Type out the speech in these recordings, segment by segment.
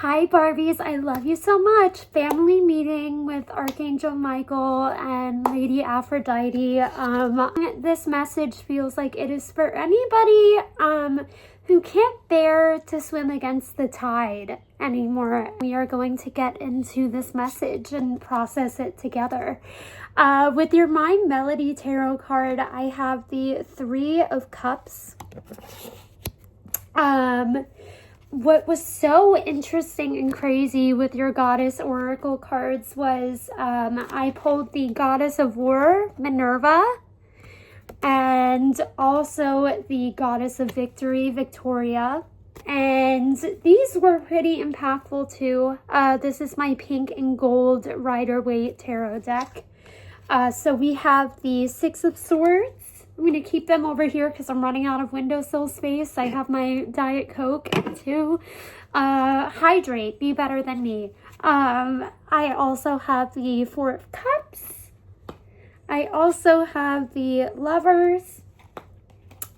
Hi Barbies, I love you so much. Family meeting with Archangel Michael and Lady Aphrodite. This message feels like it is for anybody who can't bear to swim against the tide anymore. We are going to get into this message and process it together. With your Mind Melody Tarot card, I have the Three of Cups. What was so interesting and crazy with your Goddess Oracle cards was I pulled the Goddess of War, Minerva, and also the Goddess of Victory, Victoria. And these were pretty impactful too. This is my pink and gold Rider-Waite tarot deck. So we have the Six of Swords. I'm going to keep them over here because I'm running out of windowsill space. I have my Diet Coke to hydrate, be better than me. I also have the Four of Cups. I also have the Lovers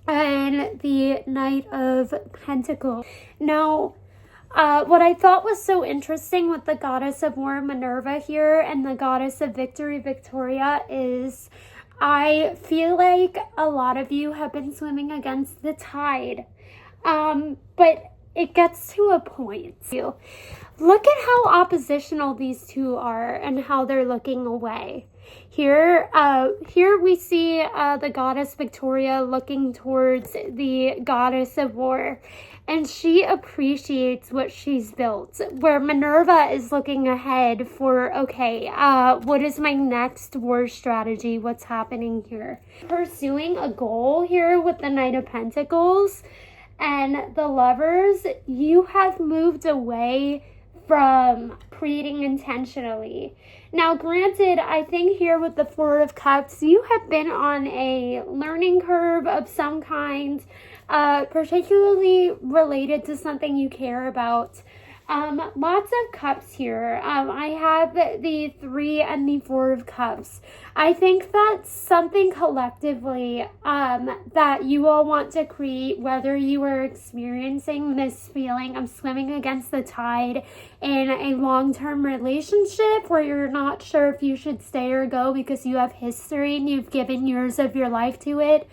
and the Knight of Pentacles. Now, what I thought was so interesting with the Goddess of War, Minerva here, and the Goddess of Victory, Victoria, is I feel like a lot of you have been swimming against the tide, but it gets to a point. Look at how oppositional these two are and how they're looking away. Here we see the Goddess Victoria looking towards the Goddess of War, and she appreciates what she's built, where Minerva is looking ahead for, okay, what is my next war strategy? What's happening here? Pursuing a goal here with the Knight of Pentacles and the Lovers, you have moved away from creating intentionally. Now, granted, I think here with the Four of Cups, you have been on a learning curve of some kind, particularly related to something you care about. Lots of cups here. I have the Three and the Four of Cups. I think that's something collectively that you all want to create, whether you are experiencing this feeling of swimming against the tide in a long-term relationship where you're not sure if you should stay or go because you have history and you've given years of your life to it.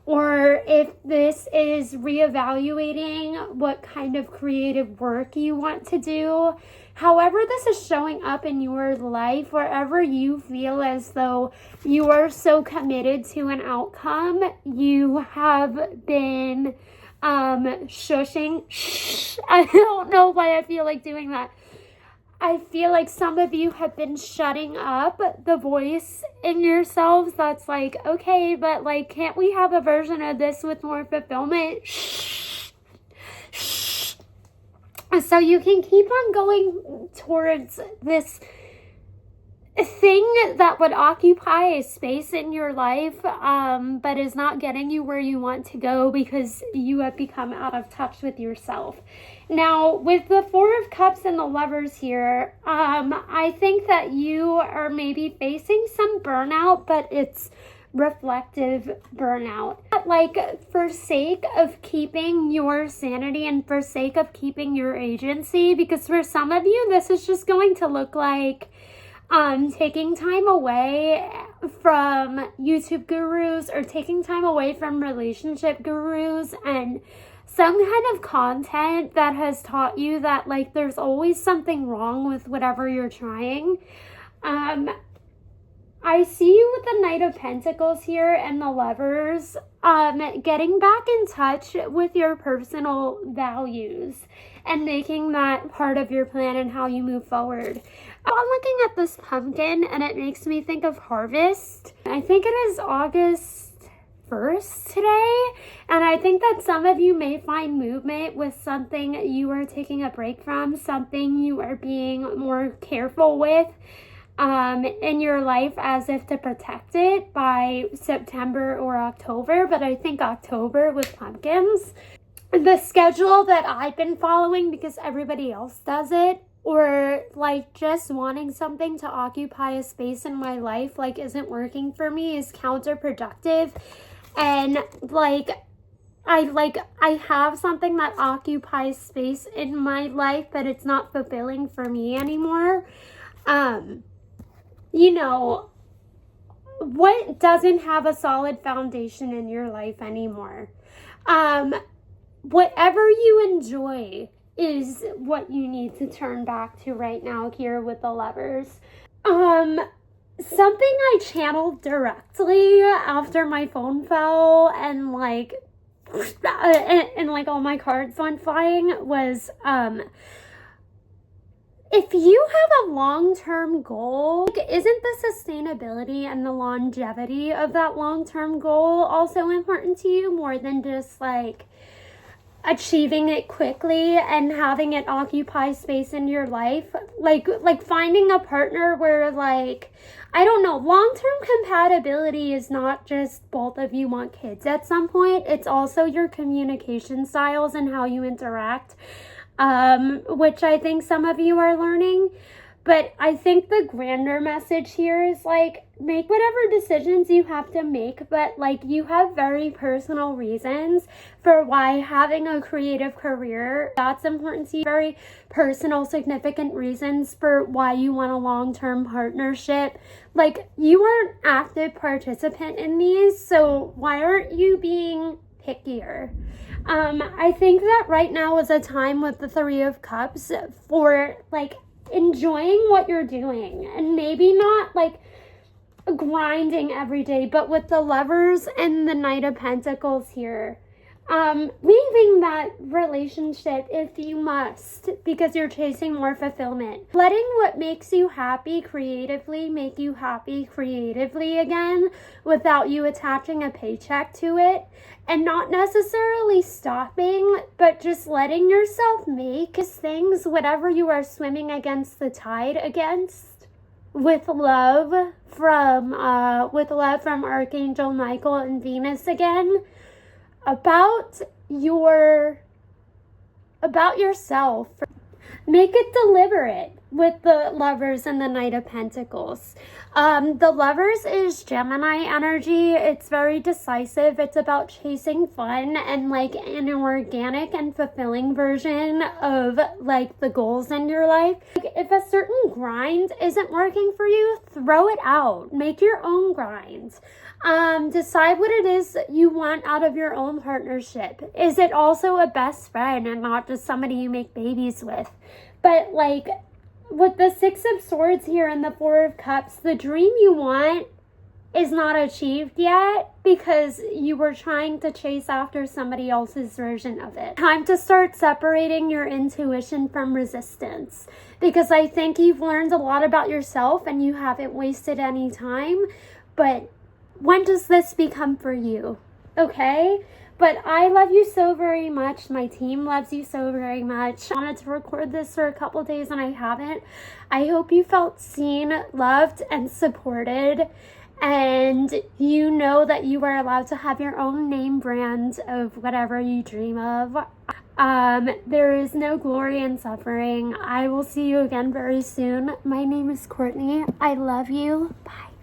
Or if this is reevaluating what kind of creative work you want to do. However this is showing up in your life, wherever you feel as though you are so committed to an outcome, you have been shushing. I don't know why I feel like doing that. I feel like some of you have been shutting up the voice in yourselves that's like, okay, but like, can't we have a version of this with more fulfillment? So you can keep on going towards this thing that would occupy a space in your life, but is not getting you where you want to go because you have become out of touch with yourself. Now, with the Four of Cups and the Lovers here, I think that you are maybe facing some burnout, but it's reflective burnout. Like, for sake of keeping your sanity and for sake of keeping your agency, because for some of you, this is just going to look like taking time away from YouTube gurus or taking time away from relationship gurus and some kind of content that has taught you that like there's always something wrong with whatever you're trying. I see you with the Knight of Pentacles here and the Lovers, getting back in touch with your personal values and making that part of your plan and how you move forward. I'm looking at this pumpkin and it makes me think of harvest. I think it is August 1st today, and I think that some of you may find movement with something you are taking a break from, something you are being more careful with in your life as if to protect it by September or October, but I think October with pumpkins. The schedule that I've been following because everybody else does it, or like just wanting something to occupy a space in my life like isn't working for me, is counterproductive. And like I have something that occupies space in my life, but it's not fulfilling for me anymore. You know, what doesn't have a solid foundation in your life anymore? Whatever you enjoy is what you need to turn back to right now here with the Lovers. Something I channeled directly after my phone fell and like all my cards went flying was if you have a long-term goal, isn't the sustainability and the longevity of that long-term goal also important to you more than just like achieving it quickly and having it occupy space in your life? Like finding a partner where, like, I don't know, long-term compatibility is not just both of you want kids at some point. It's also your communication styles and how you interact, which I think some of you are learning. But I think the grander message here is, like, make whatever decisions you have to make, but, like, you have very personal reasons for why having a creative career, that's important to you. Very personal, significant reasons for why you want a long-term partnership. Like, you are an active participant in these, so why aren't you being pickier? I think that right now is a time with the Three of Cups for, like, enjoying what you're doing and maybe not like grinding every day, but with the Lovers and the Knight of Pentacles here, leaving that relationship if you must because you're chasing more fulfillment. Letting what makes you happy creatively make you happy creatively again without you attaching a paycheck to it, and not necessarily stopping, but just letting yourself make things, whatever you are swimming against the tide against, with love from Archangel Michael and Venus again, about yourself. Make it deliberate with the Lovers and the Knight of Pentacles. The Lovers is Gemini energy. It's very decisive. It's about chasing fun and like an organic and fulfilling version of like the goals in your life. Like, if a certain grind isn't working for you, throw it out. Make your own grind. Decide what it is you want out of your own partnership. Is it also a best friend and not just somebody you make babies with? But like with the Six of Swords here and the Four of Cups, the dream you want is not achieved yet because you were trying to chase after somebody else's version of it. Time to start separating your intuition from resistance, because I think you've learned a lot about yourself and you haven't wasted any time. But when does this become for you? Okay? But I love you so very much. My team loves you so very much. I wanted to record this for a couple days and I haven't. I hope you felt seen, loved, and supported. And you know that you are allowed to have your own name brand of whatever you dream of. There is no glory in suffering. I will see you again very soon. My name is Courtney. I love you. Bye.